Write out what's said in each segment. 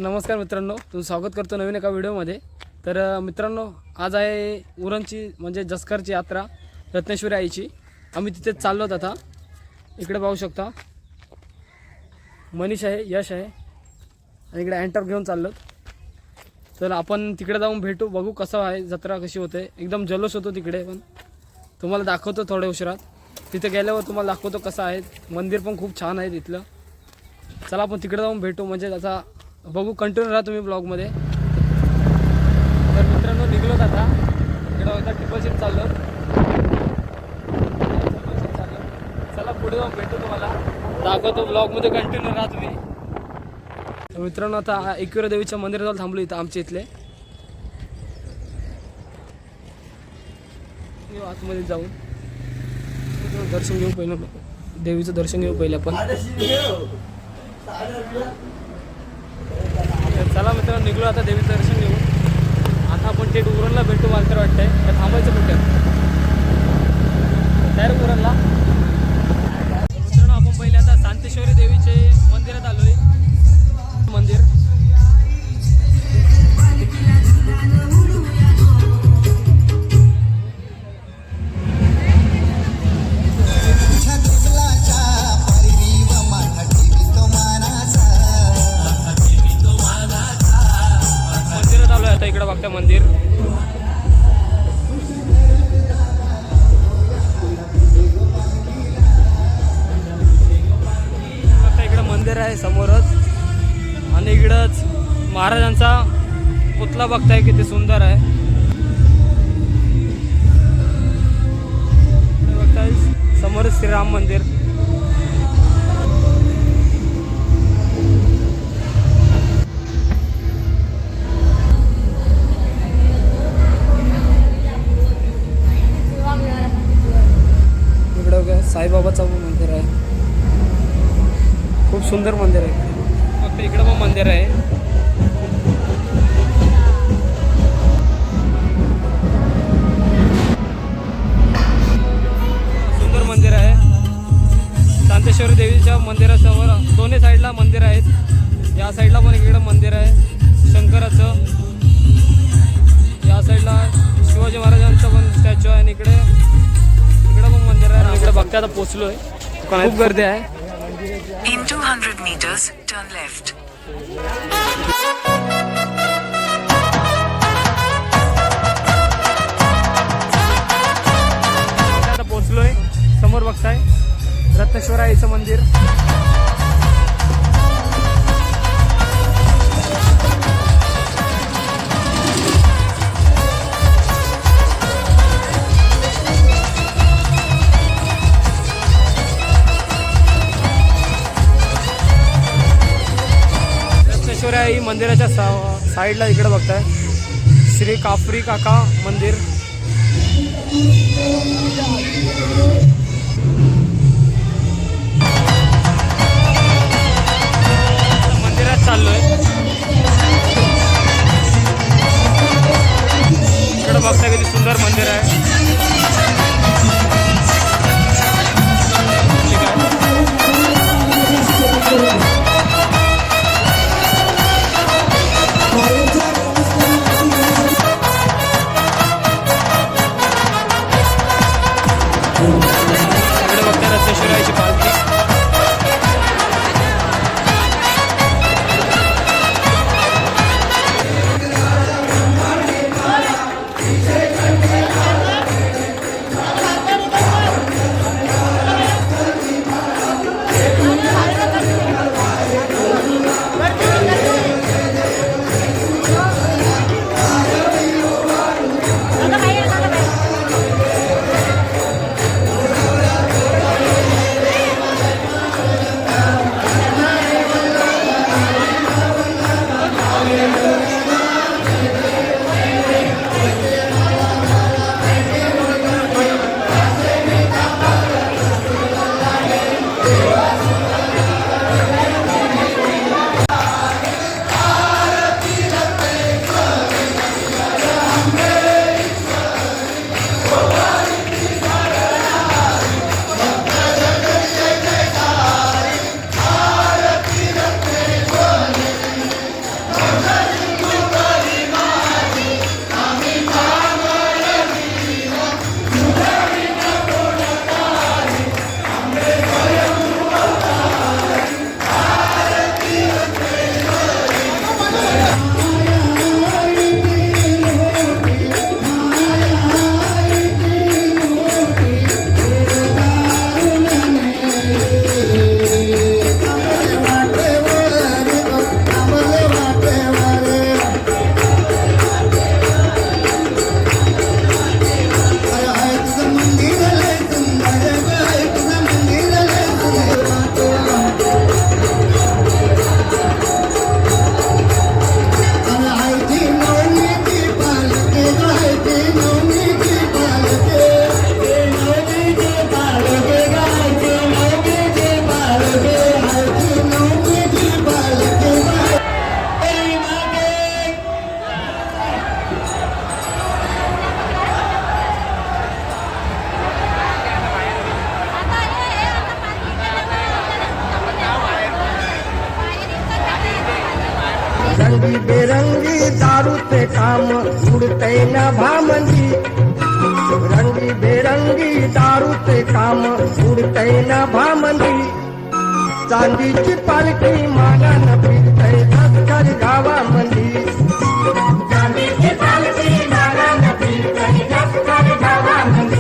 नमस्कार मित्रांनो, तुमचं स्वागत करतो नवीन एका व्हिडिओमध्ये। तर मित्रांनो, आज आहे उरणची म्हणजे जसकरची यात्रा रत्नेश्वरी आईची। आम्ही तिथे चाललो आहोत आता। इकडे पाहू शकता मनीष आहे, यश आहे आणि इकडे एंटर घेऊन चाललो। तर आपण तिकडे जाऊन भेटू, बघू कसं आहे जत्रा, कशी होते। एकदम जल्लोष होतो तिकडे, पण तुम्हाला दाखवतो थोड्या उशिरात। तिथे गेल्यावर तुम्हाला दाखवतो कसं आहे। मंदिर पण खूप छान आहे तिथलं। चला आपण तिकडे जाऊन भेटू, म्हणजे त्याचा बघू, कंटिन्यू राहा तुम्ही ब्लॉगमध्ये। तर मित्रांनो, निघलोत आता। इकडे होता टिपलशीट चाललो। चला पुढे जाऊन भेटू, तुम्हाला दाखवतो ब्लॉगमध्ये, कंटिन्यू राहा तुम्ही। तर मित्रांनो, आता एकविरा देवीच्या मंदिराजवळ थांबलो इथं आमच्या इथले। आतमध्ये जाऊन दर्शन घेऊ, पहिलं देवीचं दर्शन घेऊ पहिले आपण। चला मित्रांनो, निघलो आता देवीचं दर्शन घेऊन। आता आपण थेट उरणला भेटू, मला तर वाटतंय। तर थांबायचं कुठे, डायरेक्ट उरणला। मित्रांनो, आपण पहिले आता शांतेश्वरी देवीचे मंदिरात आलोय। मंदिर इकडे बघता मंदिर। आता इकडे मंदिर आहे समोरच, आणि इकडंच महाराजांचा पुतळा बघताय, किती सुंदर आहे। बघताय समोरच श्रीराम मंदिर। साईबाबाचं मंदिर आहे, खूप सुंदर मंदिर आहे। फक्त इकडं पण मंदिर आहे। सुंदर मंदिर आहे। शांतेश्वरी देवीच्या मंदिरासमोर दोन्ही साईडला मंदिर आहेत। या साईडला पण इकडं मंदिर आहे शंकराचं, या साईडला शिवाजी महाराजांचं पण स्टॅच्यू आहे, आणि इकडे पण मंदिर आहे। इकडे बघता आता पोहोचलोय, खूप गर्दी आहे। In 200 meters, turn left. आता पोहोचलोय, समोर बघताय रत्नेश्वरी आईचं मंदिर। आई मंदिराच्या साईडला इकडे बघताय श्री काफरी काका मंदिर। मंदिरात चाललोय, इकडे बघताय किती सुंदर मंदिर आहे। रंगी बेरंगी दारूचे काम उडतय नभामंदी रंगी बेरंगी दारूचे काम उडतय नभामंदी चांदीची पालखी मागान फिरतय अस्कर गावामंदी चांदीची पालखी मागान फिरतय अस्कर गावामंदी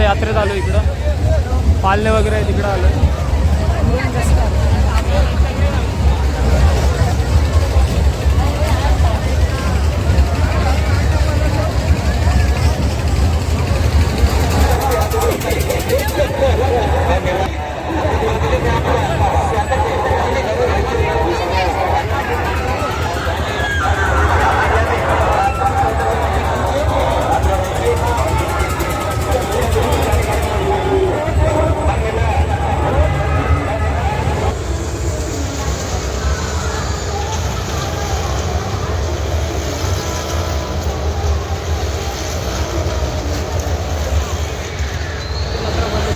यात्रेत आलो इकडं पालने वगैरे आहे तिकडं आलो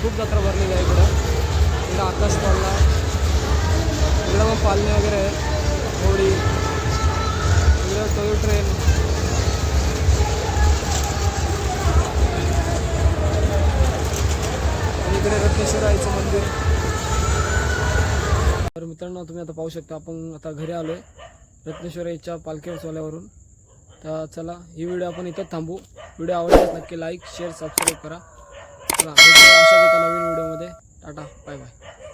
खूप जत्रा भरलेली आहे इकडं आकाश पडला इकडं मग पालणे वगैरे आहेत होडी इकडं टोय ट्रेन आणि इकडे रत्नेश्वराचं मंदिर. तर मित्रांनो तुम्ही आता पाहू शकता आपण आता घरी आलोय रत्नेश्वराच्या पालखी उत्सवाल्यावरून. तर चला ही व्हिडिओ आपण इथं थांबू. व्हिडिओ आवडल्यास नक्की लाईक शेअर सबस्क्राईब करा. चला भेटूया अशाच एका नवीन व्हिडिओमध्ये. Tata bye bye.